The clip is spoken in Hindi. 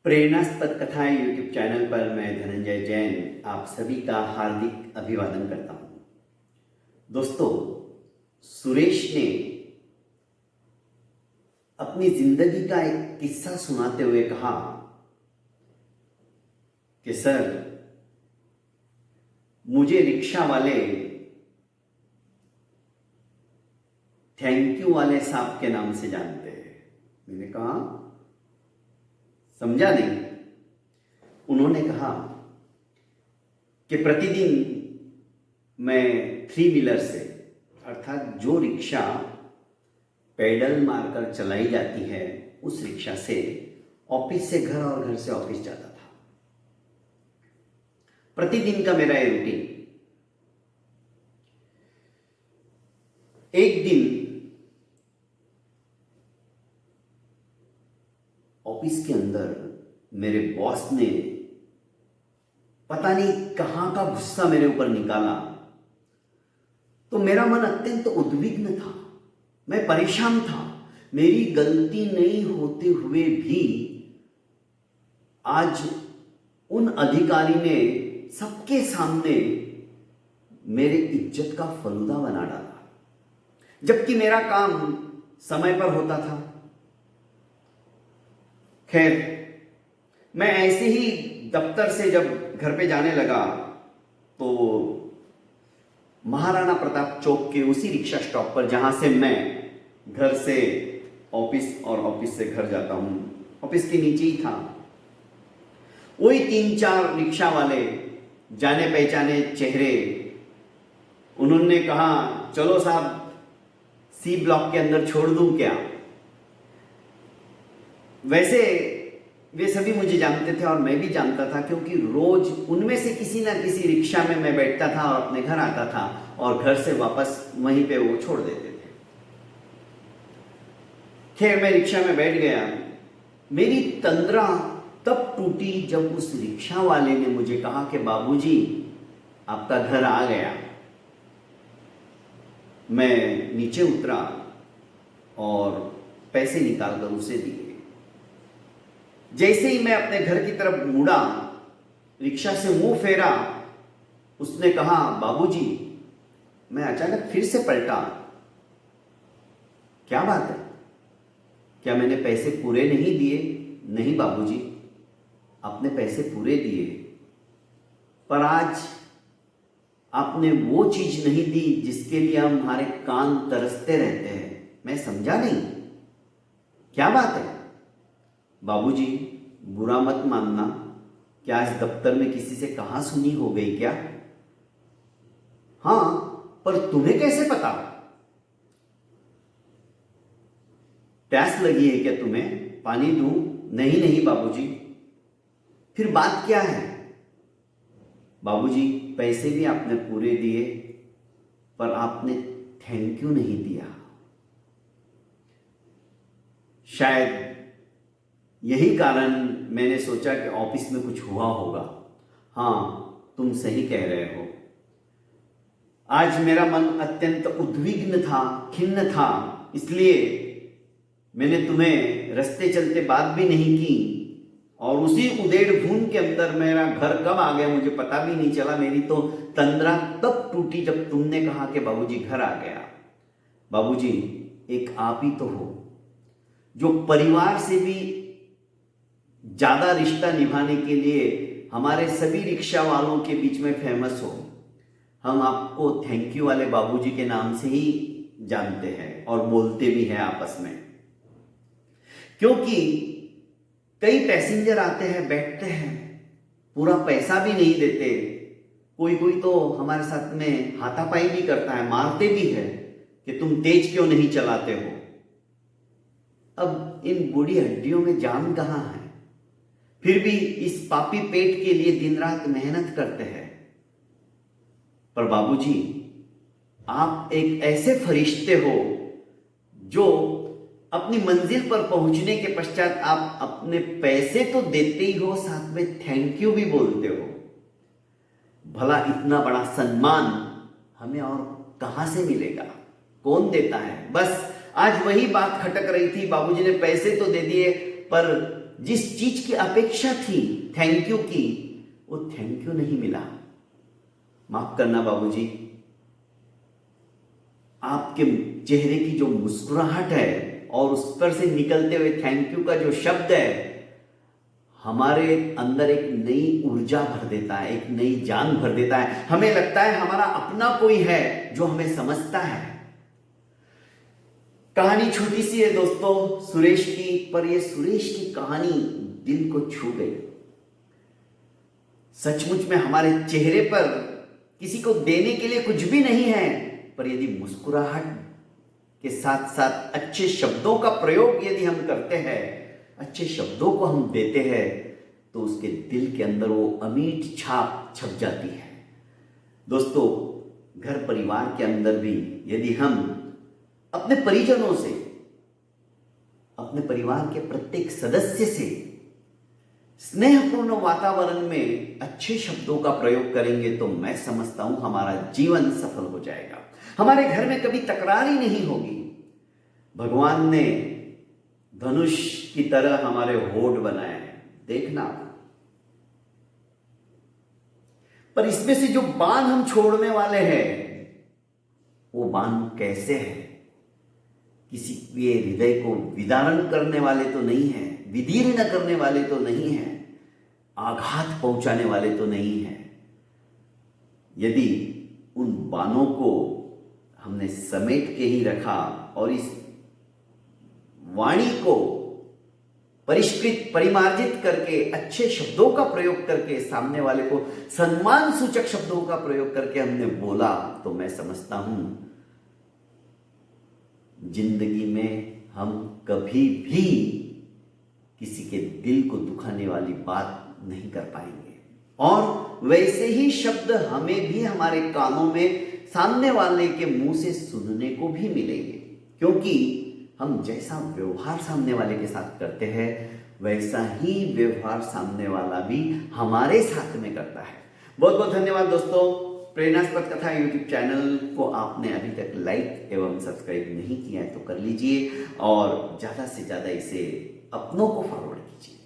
प्रेरणास्पद कथाएं यूट्यूब चैनल पर मैं धनंजय जैन आप सभी का हार्दिक अभिवादन करता हूं। दोस्तों, सुरेश ने अपनी जिंदगी का एक किस्सा सुनाते हुए कहा कि सर, मुझे रिक्शा वाले थैंक यू वाले साहब के नाम से जानते हैं। मैंने कहा समझा नहीं। उन्होंने कहा कि प्रतिदिन मैं 3 व्हीलर से अर्थात जो रिक्शा पैडल मारकर चलाई जाती है उस रिक्शा से ऑफिस से घर और घर से ऑफिस जाता था। प्रतिदिन का मेरा ये रूटीन। एक दिन ऑफिस के अंदर मेरे बॉस ने पता नहीं कहां का गुस्सा मेरे ऊपर निकाला, तो मेरा मन अत्यंत उद्विग्न था। मैं परेशान था। मेरी गलती नहीं होते हुए भी आज उन अधिकारी ने सबके सामने मेरे इज्जत का फलूदा बना डाला, जबकि मेरा काम समय पर होता था। खैर, मैं ऐसे ही दफ्तर से जब घर पे जाने लगा तो महाराणा प्रताप चौक के उसी रिक्शा स्टॉप पर, जहां से मैं घर से ऑफिस और ऑफिस से घर जाता हूं, ऑफिस के नीचे ही था, वही 3-4 रिक्शा वाले जाने पहचाने चेहरे। उन्होंने कहा, चलो साहब, सी ब्लॉक के अंदर छोड़ दूं क्या? वैसे वे सभी मुझे जानते थे और मैं भी जानता था, क्योंकि रोज उनमें से किसी ना किसी रिक्शा में मैं बैठता था और अपने घर आता था और घर से वापस वहीं पे वो छोड़ देते थे। खैर, मैं रिक्शा में बैठ गया। मेरी तंद्रा तब टूटी जब उस रिक्शा वाले ने मुझे कहा कि बाबूजी, आपका घर आ गया। मैं नीचे उतरा और पैसे निकालकर उसे दिए। जैसे ही मैं अपने घर की तरफ मुड़ा, रिक्शा से मुंह फेरा, उसने कहा, बाबूजी। मैं अचानक फिर से पलटा। क्या बात है? क्या मैंने पैसे पूरे नहीं दिए? नहीं बाबूजी, आपने पैसे पूरे दिए, पर आज आपने वो चीज नहीं दी जिसके लिए हमारे कान तरसते रहते हैं। मैं समझा नहीं, क्या बात है? बाबूजी, बुरा मत मानना, क्या इस दफ्तर में किसी से कहा सुनी हो गई क्या? हां, पर तुम्हें कैसे पता? प्यास लगी है क्या तुम्हें? पानी दूं? नहीं नहीं बाबूजी। फिर बात क्या है? बाबूजी, पैसे भी आपने पूरे दिए, पर आपने थैंक यू नहीं दिया। शायद यही कारण मैंने सोचा कि ऑफिस में कुछ हुआ होगा। हां, तुम सही कह रहे हो। आज मेरा मन अत्यंत उद्विग्न था, खिन्न था, इसलिए मैंने तुम्हें रास्ते चलते बात भी नहीं की और उसी उधेड़ बुन के अंदर मेरा घर कब आ गया मुझे पता भी नहीं चला। मेरी तो तंद्रा तब टूटी जब तुमने कहा कि बाबूजी घर आ गया। बाबूजी, एक आप ही तो हो जो परिवार से भी ज्यादा रिश्ता निभाने के लिए हमारे सभी रिक्शा वालों के बीच में फेमस हो। हम आपको थैंक यू वाले बाबूजी के नाम से ही जानते हैं और बोलते भी हैं आपस में, क्योंकि कई पैसेंजर आते हैं, बैठते हैं, पूरा पैसा भी नहीं देते। कोई कोई तो हमारे साथ में हाथापाई भी करता है, मारते भी है कि तुम तेज क्यों नहीं चलाते हो। अब इन बूढ़ी हड्डियों में जान कहां है, फिर भी इस पापी पेट के लिए दिन रात मेहनत करते हैं। पर बाबूजी, आप एक ऐसे फरिश्ते हो जो अपनी मंजिल पर पहुंचने के पश्चात आप अपने पैसे तो देते ही हो, साथ में थैंक यू भी बोलते हो। भला इतना बड़ा सम्मान हमें और कहां से मिलेगा? कौन देता है? बस आज वही बात खटक रही थी। बाबूजी ने पैसे तो दे दिए, पर जिस चीज की अपेक्षा थी थैंक यू की, वो थैंक यू नहीं मिला। माफ करना बाबूजी, आपके चेहरे की जो मुस्कुराहट है और उस पर से निकलते हुए थैंक यू का जो शब्द है, हमारे अंदर एक नई ऊर्जा भर देता है, एक नई जान भर देता है। हमें लगता है हमारा अपना कोई है जो हमें समझता है। कहानी छोटी सी है दोस्तों सुरेश की, पर ये सुरेश की कहानी दिल को छू गई। सचमुच में हमारे चेहरे पर किसी को देने के लिए कुछ भी नहीं है, पर यदि मुस्कुराहट के साथ साथ अच्छे शब्दों का प्रयोग यदि हम करते हैं, अच्छे शब्दों को हम देते हैं, तो उसके दिल के अंदर वो अमीट छाप छप जाती है। दोस्तों, घर परिवार के अंदर भी यदि हम अपने परिजनों से, अपने परिवार के प्रत्येक सदस्य से स्नेहपूर्ण वातावरण में अच्छे शब्दों का प्रयोग करेंगे, तो मैं समझता हूं हमारा जीवन सफल हो जाएगा। हमारे घर में कभी तकरार ही नहीं होगी। भगवान ने धनुष की तरह हमारे होठ बनाए हैं, देखना। पर इसमें से जो बाण हम छोड़ने वाले हैं, वो बाण कैसे है? किसी के हृदय को विदारण करने वाले तो नहीं है, विदीर्ण करने वाले तो नहीं है, आघात पहुंचाने वाले तो नहीं है। यदि उन बाणों को हमने समेट के ही रखा और इस वाणी को परिष्कृत परिमार्जित करके अच्छे शब्दों का प्रयोग करके, सामने वाले को सम्मान सूचक शब्दों का प्रयोग करके हमने बोला, तो मैं समझता हूं जिंदगी में हम कभी भी किसी के दिल को दुखाने वाली बात नहीं कर पाएंगे। और वैसे ही शब्द हमें भी हमारे कानों में सामने वाले के मुंह से सुनने को भी मिलेंगे, क्योंकि हम जैसा व्यवहार सामने वाले के साथ करते हैं, वैसा ही व्यवहार सामने वाला भी हमारे साथ में करता है। बहुत बहुत धन्यवाद दोस्तों। प्रेरणास्पद कथा यूट्यूब चैनल को आपने अभी तक लाइक एवं सब्सक्राइब नहीं किया है तो कर लीजिए, और ज़्यादा से ज़्यादा इसे अपनों को फॉरवर्ड कीजिए।